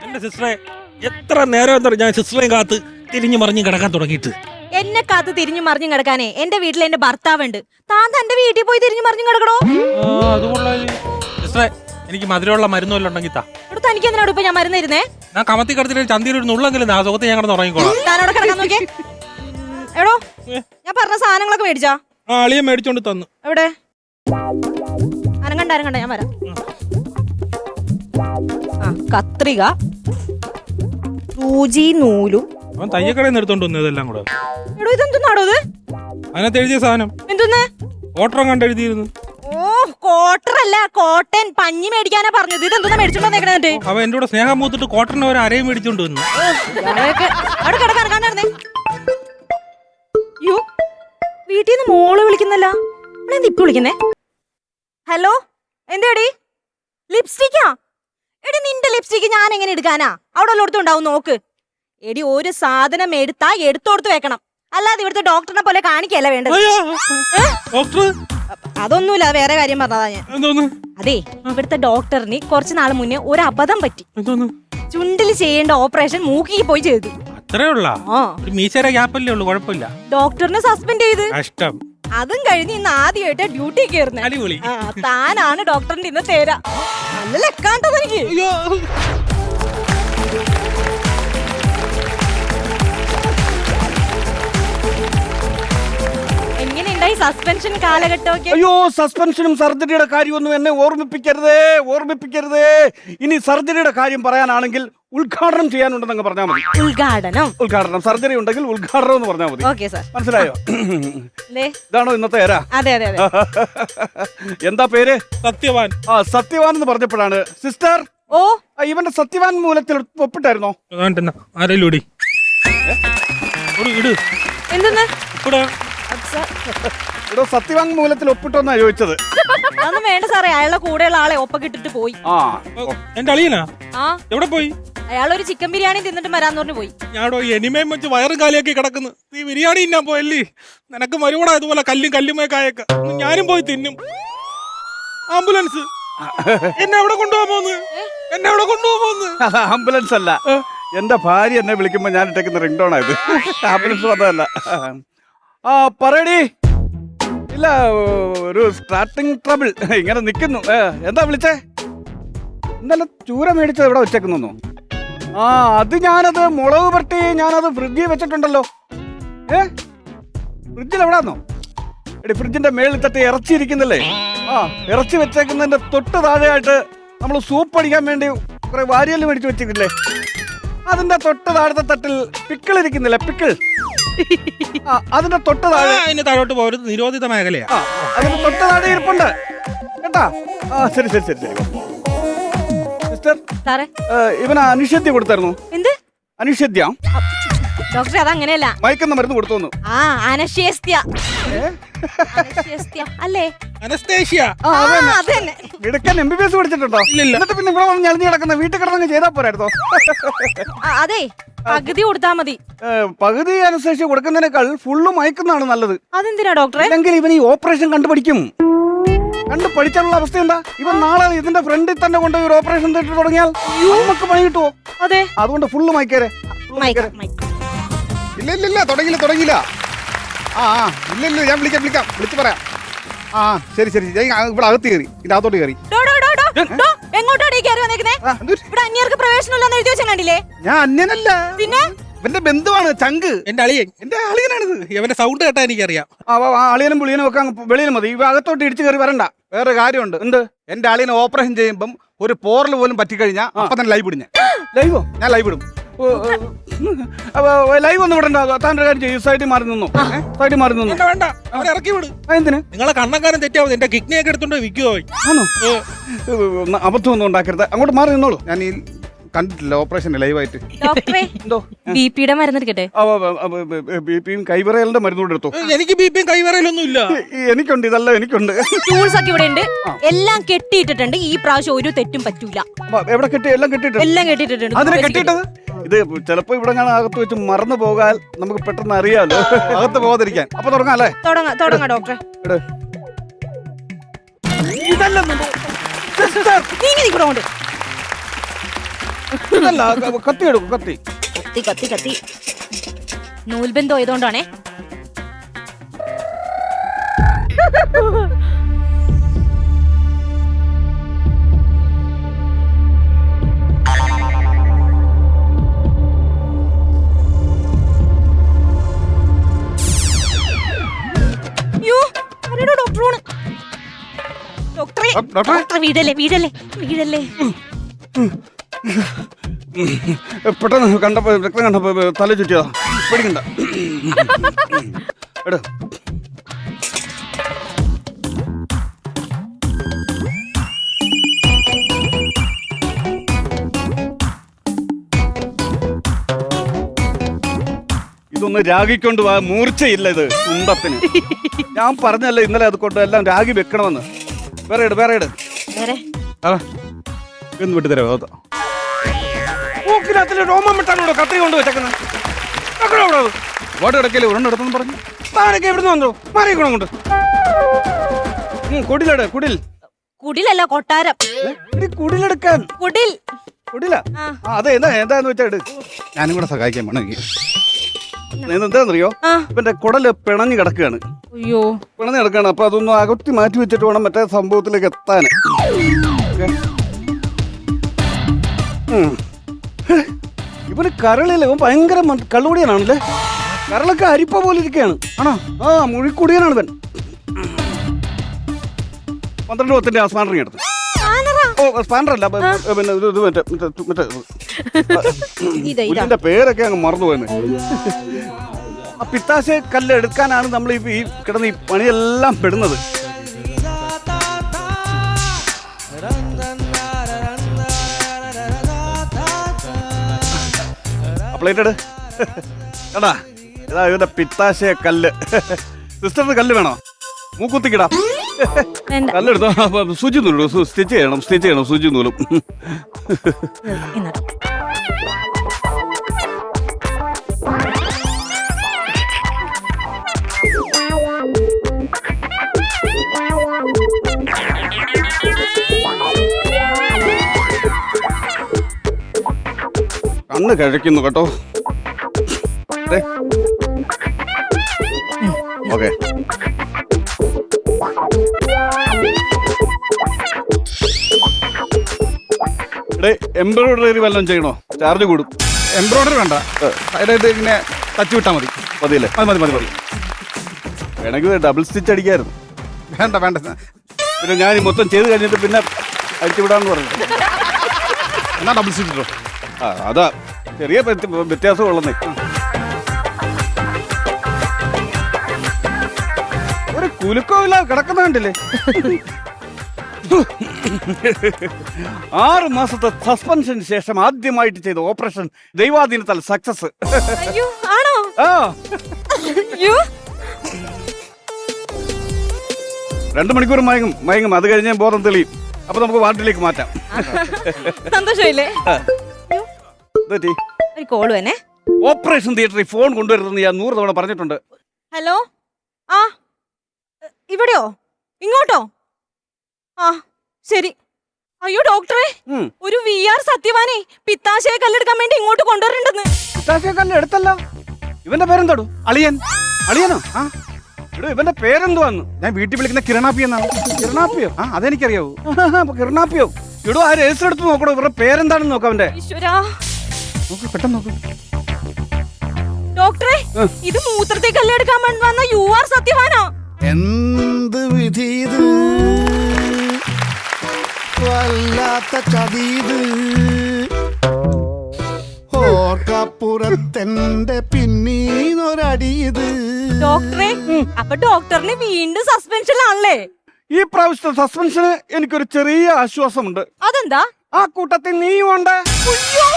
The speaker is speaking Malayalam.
എന്റെ സിസ്റ്ററെ എത്ര നേരം എന്താ ഞാൻ സിസ്റ്ററെ കാത്ത് തിരിഞ്ഞു മറിഞ്ഞു കിടക്കാൻ തുടങ്ങിയിട്ട്. എന്നെ കാത്ത് തിരിഞ്ഞു മറിഞ്ഞു കിടക്കാനേ എന്റെ വീട്ടിൽ എന്റെ ഭർത്താവുണ്ട്. താൻ തന്റെ വീട്ടിൽ പോയി തിരിഞ്ഞു മറിഞ്ഞു കിടക്കണോ? സിസ്റ്ററെ എനിക്ക് മധുരമുള്ള മരുന്ന് വല്ലതും ഉണ്ടെങ്കിൽ താ. ഇവിടെ തനിക്ക് എന്തിനാണ് ഇപ്പൊ ഞാൻ മരുന്ന് തരുന്നേ? ഞാൻ കമത്തി കിടത്തിട്ട് ചന്തിയിൽ ഒരു നുള്ളെങ്കിലും ആ സുഖത്തെ ഞാൻ കിടന്ന് ഉറങ്ങിക്കോളാം. താനവിടെ കിടക്കാൻ നോക്കിയേ. എടോ ഞാൻ പറഞ്ഞ സാധനങ്ങളൊക്കെ മേടിച്ചാ? ആ അളിയെ മേടിച്ചോണ്ട് തന്നു. എവിടെ? അനങ്ങണ്ട ഞാൻ വരാം. ആ കത്രിക, സൂചി, നൂലും. അവൻ തയ്യക്കടയിൽ നിന്ന് എടുത്തോണ്ട് വന്നു ഇതെല്ലാം കൂടെ. എടോ ഇതെന്തുന്നാടോ ഇത്? അതിനകത്ത് എഴുതിയ സാധനം എന്തെന്ന്? ഓട്ടം കണ്ട് എഴുതിയിരുന്നു. ഓ കോട്ടറല്ല, കോട്ടൻ പഞ്ഞി മേടിക്കാനാ പറഞ്ഞത്. ഇതെന്താ മേടിച്ചോണ്ടേ? അവൻ എന്റെ കൂടെ സ്നേഹം മൂത്തിട്ട് കോട്ടറിന് ഒരു അരയും മേടിച്ചോണ്ട് വന്നു. അവിടെ കിടക്കാൻ കാണാറുന്നേ. യോ വീട്ടിൽ നിന്ന് മോള് വിളിക്കുന്നല്ല. ഇപ്പൊ വിളിക്കുന്നേ. ഹലോ എന്തേടി? ലിപ്സ്റ്റിക്കാ? എടി നിന്റെ ലിപ്സ്റ്റിക്ക് ഞാൻ എങ്ങനെ എടുക്കാനാ? അവിടെ ഉള്ളടത്തുണ്ടാവും നോക്ക്. എടി ഒരു സാധനം എടുത്താ എടുത്തോടത്ത് വെക്കണം, അല്ലാതെ ഇവിടുത്തെ ഡോക്ടറിനെ പോലെ കാണിക്കല്ല വേണ്ടത്. അതൊന്നുമില്ല, വേറെ കാര്യം പറഞ്ഞതാ ഞാൻ. അതെ ഇവിടുത്തെ ഡോക്ടറിന് കുറച്ചു നാൾ മുന്നേ ഒരു അബദ്ധം പറ്റി. ചുണ്ടിൽ ചെയ്യേണ്ട ഓപ്പറേഷൻ മൂക്കിക്ക് പോയി ചെയ്തു. അത്രേ ഉള്ള മീശയുടെ ഗ്യാപ്പല്ലേ ഉള്ളു, കുഴപ്പമില്ല. ഡോക്ടറിനെ സസ്പെൻഡ് ചെയ്ത്. കഷ്ടം. അതും കഴിഞ്ഞ് ഇന്ന് ആദ്യമായിട്ട് ഡ്യൂട്ടി കയറുന്നത്. അടിപൊളി. താനാണ് ഡോക്ടറിന്റെ ഇന്ന് തേരാ. നല്ല ലെക്കാണ്ടത് എനിക്ക്. എങ്ങനെയുണ്ടായി സസ്പെൻഷൻ കാലഘട്ടമൊക്കെ? അയ്യോ, സസ്പെൻഷനും സർജറിയുടെ കാര്യമൊന്നും എന്നെ ഓർമ്മിപ്പിക്കരുതേ. ഇനി സർജറിയുടെ കാര്യം പറയാനാണെങ്കിൽ ഉദ്ഘാടനം ചെയ്യാനുണ്ടെന്ന് പറഞ്ഞാൽ മതി. ഉദ്ഘാടനം സർജറി ഉണ്ടെങ്കിൽ ഉദ്ഘാടനം എന്ന് പറഞ്ഞാൽ മതി. Okay sir. മനസ്സിലായോ? ഇതാണോ ഇന്നത്തെ ഏരാ? അതെ. എന്താ പേര്? സത്യവാൻ. സത്യവാൻ എന്ന് പറഞ്ഞപ്പോഴാണ് സിസ്റ്റർ. ഓ ഇവന്റെ സത്യവാൻ മൂലത്തിൽ ഒപ്പിട്ടായിരുന്നോ? ആരെങ്കിലും എന്തെന്ന്? ഇവിടെ സത്യവാൻ മൂലത്തിൽ ഒപ്പിട്ടോന്നാ ചോദിച്ചത്. അതൊന്നും വേണ്ട സാറേ, അയാളുടെ കൂടെയുള്ള ആളെ ഒപ്പക്കിട്ടിട്ട് പോയി. എന്റെ അളിയനാ? എവിടെ പോയി? അയാൾ ഒരു ചിക്കൻ ബിരിയാണി തിന്നിട്ട് വരാന്ന് പറഞ്ഞു പോയി. ഞാടോ എനിമയും വെച്ച് വയറും കാലിയൊക്കെ കിടക്കുന്നു. നീ ബിരിയാണി തിന്നാൻ പോയല്ലേ? നിനക്ക് മരുകൂടാ ഇതുപോലെ കല്ലുമേ കായൊക്കെ. ഞാനും പോയി തിന്നും. ആംബുലൻസ് എന്നെ എവിടെ കൊണ്ടുപോകുന്നു? ആംബുലൻസ് അല്ല, എന്റെ ഭാര്യ എന്നെ വിളിക്കുമ്പോ ഞാൻ ഇട്ടേക്കുന്ന റിംഗ് ടോൺ ആയത്. ആംബുലൻസ് വന്നതല്ല. പറയടി. ഇല്ല, ഒരു സ്റ്റാർട്ടിങ് ട്രബിൾ ഇങ്ങനെ നിക്കുന്നു. എന്താ വിളിച്ചേ? ഇന്നലെ ചൂര മേടിച്ചത് എവിടെ വെച്ചേക്കുന്നു? അത് ഞാനത് മുളക് പരട്ടി ഞാനത് ഫ്രിഡ്ജിൽ വെച്ചിട്ടുണ്ടല്ലോ. ഫ്രിഡ്ജിൽ എവിടാന്നോ? എടി ഫ്രിഡ്ജിന്റെ മേളിൽ തട്ടി ഇറച്ചി ഇരിക്കുന്നില്ലേ? ഇറച്ചി വെച്ചേക്കുന്നതിന്റെ തൊട്ട് താഴെയായിട്ട് നമ്മൾ സൂപ്പ് അടിക്കാൻ വേണ്ടി കുറെ വാരിയല് മേടിച്ച് വെച്ചിട്ടില്ലേ? അതിന്റെ തൊട്ട് താഴത്തെ തട്ടിൽ പിക്കിൾ ഇരിക്കുന്നില്ലേ? പിക്കിൾ അതിന്റെ തൊട്ട് താഴെ. താഴോട്ട് പോകരുത്, നിരോധിത മേഖലയാ. അതിന്റെ തൊട്ട് താഴെ ഇരിപ്പുണ്ട് കേട്ടാ. ശരി. സിസ്റ്റർ, ഇവന് അനിഷേധ്യ കൊടുത്തായിരുന്നു. എന്ത് അനിഷേധ്യ? ഡോക്ടർ അതങ്ങനെയല്ല, മയക്കുന്ന മരുന്ന് കൊടുത്തോന്നു. അല്ലേ? ഇടയ്ക്കാൻ MBBS പഠിച്ചിട്ടുണ്ടോ? എന്നിട്ട് പിന്നെ ഇവിടെ വന്ന് ഞെളിഞ്ഞ് കിടക്കുന്ന വീട്ടിൽ കിടന്നങ്ങ് ചെയ്താ പോരായിരുന്നോ? അതെ, പകുതി കൊടുത്താ മതി. പകുതി അനുസരിച്ച് കൊടുക്കുന്നതിനേക്കാൾ ഫുള്ള് മയക്കുന്നതാണ് നല്ലത്. അതെന്തിനാ ഡോക്ടറെ? അല്ലെങ്കിൽ ഇവൻ ഈ ഓപ്പറേഷൻ കണ്ടുപിടിക്കും. പഠിച്ചാലുള്ള അവസ്ഥ എന്താ? ഇവൻ നാളെ ഇതിന്റെ ഫ്രണ്ടിൽ തന്നെ കൊണ്ട് ഒരു ഓപ്പറേഷൻ തിയേറ്റർ തുടങ്ങിയാൽ നമുക്ക് പണി കിട്ടുമോ? അതെ, അതുകൊണ്ട് ഫുള്ള് മയക്കേരെ. ഇല്ല തുടങ്ങിയില്ല. ഇല്ല ഞാൻ വിളിക്കാം വിളിച്ചു പറയാം. ശരി ഇവിടെ അകത്ത് കയറി, ഇതിന്റെ അകത്തോട്ട് കയറി. ഞാൻ അന്യനല്ല, പിന്നെ ഇവന്റെ ബന്ധുവാണ്, ചങ്ക്. എന്റെ അളിയനാണിത്. ഇവന്റെ സൗണ്ട് കേട്ടാ എനിക്കറിയാം. അളിയനും പുളിയനും ഒക്കെ വെളിയിൽ മതി, ഇവ അകത്തോട്ട് ഇടിച്ചു കയറി വരണ്ട. വേറെ കാര്യമുണ്ട്. എന്ത്? എന്റെ അളിയനെ ഓപ്പറേഷൻ ചെയ്യുമ്പം ഒരു പോറൽ പോലും പറ്റിക്കഴിഞ്ഞാൽ അപ്പൊ തന്നെ ലൈവ് ഇടും. ഞാൻ ലൈവ് ഇടും. ലൈവ് ഒന്നും വിടണ്ട. താൻ്റെ കാര്യം ചെയ്യും, സൈഡിൽ മാറി നിന്നു. വേണ്ട, അവരെ ഇറക്കി വിടും. എന്തിന്? നിങ്ങളെ കണ്ണക്കാരൻ തെറ്റാവും. എന്റെ കിഡ്നിയൊക്കെ എടുത്തോണ്ട് വിൽക്കുവോ? അബദ്ധം ഒന്നും ഉണ്ടാക്കരുത്, അങ്ങോട്ട് മാറി നിന്നോളൂ. ഞാൻ ഈ കണ്ടിട്ടില്ല ഓപ്പറേഷൻ ലൈവായിട്ട്. എന്തോ ബിപിയുടെ മരുന്ന് എടുക്കട്ടെ? ബിപിയും കൈവിറയലിന്റെ മരുന്നോട് എടുത്തോ. എനിക്ക് ബിപിയും കൈവിറയലൊന്നും ഇല്ല. എനിക്കുണ്ട്, ഇതെല്ലാം എനിക്കുണ്ട്. ടൂൾസ് ഒക്കെ ഇവിടെ ഉണ്ട്, എല്ലാം കെട്ടിയിട്ടിട്ടുണ്ട്. ഈ പ്രാവശ്യം ഒരു തെറ്റും പറ്റൂല. എവിടെ കെട്ടി? എല്ലാം കെട്ടിയിട്ടുണ്ട്. അതിനെ കെട്ടിയിട്ടത് ഇത് ചിലപ്പോ ഇവിടെ ഞാൻ അകത്ത് വെച്ച് മറന്നു പോകാൻ നമുക്ക് പെട്ടെന്ന് അറിയാലോ, അകത്ത് പോകാതിരിക്കാൻ. അപ്പൊ തുടങ്ങാം അല്ലേ? തുടങ്ങാം ഡോക്ടറെ. ഇതല്ല, കത്തി എടുക്കും, കത്തി. കത്തി കത്തി കത്തി നൂൽബന്ധം ആയതുകൊണ്ടാണേ. ഡോക്ടറെ വീടല്ലേ വീടല്ലേ വീടല്ലേ. പെട്ടെന്ന് കണ്ടപ്പോ രക്തം കണ്ടപ്പോ തല ചുറ്റിയതാ. പേടിക്കണ്ട. എടാ ഇതൊന്ന് രാഗിക്കൊണ്ട് പോവാ, മൂർച്ചയില്ല ഇത് കുണ്ടത്തിന്. ഞാൻ പറഞ്ഞല്ലേ ഇന്നലെ അത് കൊണ്ട് എല്ലാം രാഗി വെക്കണമെന്ന്. വേറെ ഇട്, വേറെ ഇട്. എന്ന് വിട്ടു തരാമോ? മൂക്കിനകത്തില് രോമം വിട്ടാണോ കത്രി കൊണ്ട് വെച്ചേക്കുന്നത്? വാട്ട് കിടക്കല്ലേ ഒരെണ്ണം എടുത്തെന്ന് പറഞ്ഞു. താനൊക്കെ എവിടുന്ന് വന്നോ? മാറിക്കണം കൊണ്ട്. കുടിലെട്, കുടിൽ. കുടിലല്ല കൊട്ടാരം. കുടിലെടുക്കാൻ. കുടിൽ. കുടില. അതെ, എന്താന്ന് വെച്ചാ ഇട്. ഞാനും കൂടെ സഹായിക്കാൻ വേണമെങ്കിൽ. എന്താന്നറിയോ, ഇവന്റെ കുടല് പിണഞ്ഞു കിടക്കുകയാണ്. അയ്യോ, പിണഞ്ഞു കിടക്കുകയാണ്. അപ്പൊ അതൊന്നും അകത്തി മാറ്റി വെച്ചിട്ട് വേണം മറ്റേ സംഭവത്തിലേക്ക് എത്താൻ. ഇവന് കരളില്ല, ഇവൻ ഭയങ്കര കള്ളുകുടിയനാണല്ലേ. കരളൊക്കെ അരിപ്പ പോലെ ഇരിക്കുകയാണ്. ആണോ? ആ, മുഴിക്കുടിയനാണ് ഇവൻ. 12 ആ സ്പാനറിങ് എടുത്ത്. ഓ, സ്പാനറല്ല, പിന്നെ ഇത് മറ്റേ ഇതിന്റെ പേരൊക്കെ അങ്ങ് മറന്നുപോയെന്ന്. ആ പിത്താശ കല്ല് എടുക്കാനാണ് നമ്മൾ ഈ കിടന്ന് ഈ പണിയെല്ലാം പെടുന്നത്. പ്ലേറ്റഡ് എടാ, ഇതാ ഇവന്റെ പിത്താശയ കല്ല്. സിസ്റ്ററിന് കല്ല് വേണോ? മൂക്കുത്തിക്കിടാം. കല്ലെടുത്തോ. സൂചി നൂലും സ്റ്റിച്ച് ചെയ്യണം സൂചി നൂലും. കണ്ണ് കഴിക്കുന്നു കേട്ടോ. ഓക്കെ, എംബ്രോയിഡറി വല്ലതും ചെയ്യണോ? ചാർജ് കൂടും. എംബ്രോയിഡറി വേണ്ട, അതായത് ഇങ്ങനെ തച്ചു വിട്ടാൽ മതി. മതിയല്ലേ? മതി മതി മതി. വേണമെങ്കിൽ ഡബിൾ സ്റ്റിച്ച് അടിക്കായിരുന്നു. വേണ്ട വേണ്ട. പിന്നെ ഞാൻ മൊത്തം ചെയ്ത് കഴിഞ്ഞിട്ട് പിന്നെ അടിച്ചു വിടാന്ന് പറഞ്ഞു. എന്നാ ഡബിൾ സ്റ്റിച്ച് ഇട്ടോ. ആ, അതാ ചെറിയ വ്യത്യാസം ഉള്ളന്നേ. ഒരു കുലുക്കമില്ല കിടക്കുന്ന കണ്ടില്ലേ? 6 മാസത്തെ സസ്പെൻഷന് ശേഷം ആദ്യമായിട്ട് ചെയ്ത ഓപ്പറേഷൻ ദൈവാധീനത്താൽ സക്സസ്. ആണോ? ആ, 2 മണിക്കൂർ മയങ്ങും. അത് കഴിഞ്ഞ് ബോധം തെളിയും. അപ്പൊ നമുക്ക് വാർഡിലേക്ക് മാറ്റാം. സന്തോഷമില്ലേ? ഒരു കോള് തന്നെ. ഓപ്പറേഷൻ തിയേറ്ററിൽ ഫോൺ കൊണ്ടുവരുന്നത് ഞാൻ 100 തവണ പറഞ്ഞിട്ടുണ്ട്. ഹലോ, ആ ഇവിടെയോ? ഇങ്ങോട്ടോ? ആ ശരി. അയ്യോ ഡോക്ടറെ, ഒരു VR സത്യവാനെ പിത്താശയെ കല്ലെടുക്കാൻ വേണ്ടി ഇങ്ങോട്ട് കൊണ്ടുവരണ്ടെന്ന്. പിത്താശയെ കല്ല് എടുത്തല്ല. ഇവന്റെ പേരെന്താടു? അളിയൻ. അളിയനോ? ആ, ഇവന്റെ പേരെന്തുവാന്ന്? ഞാൻ വീട്ടിൽ വിളിക്കുന്ന കിരണാപ്പി എന്നാണ്. കിരണാപ്പിയോ? ആ, അതെനിക്കറിയാവൂ. കിരണാപ്പിയോ? ഇടോ, ആ രജിസ്റ്റർ എടുത്ത് നോക്കണോ, ഇവരുടെ പേരെന്താണെന്ന് നോക്കാം. അവന്റെ ഈശ്വരാ, നോക്ക്, പെട്ടെന്ന് നോക്ക്. ഡോക്ടറെ, ഇത് മൂത്രത്തെ കല്ലെടുക്കാൻ വന്ന UR സത്യവാനാ. എന്ത് വിധീത്, വല്ലാത്ത ചതീത്, ഓർക്കപ്പുറത്തെന്റെ പിന്നീന്നൊരടിയത്. ഡോക്ടറെ, അപ്പൊ ഡോക്ടറിന് വീണ്ടും സസ്പെൻഷനിലാണല്ലേ? ഈ പ്രാവശ്യത്തെ സസ്പെൻഷന് എനിക്കൊരു ചെറിയ ആശ്വാസമുണ്ട്. അതെന്താ? ആ കൂട്ടത്തിൽ നീയും ഉണ്ട്. അയ്യോ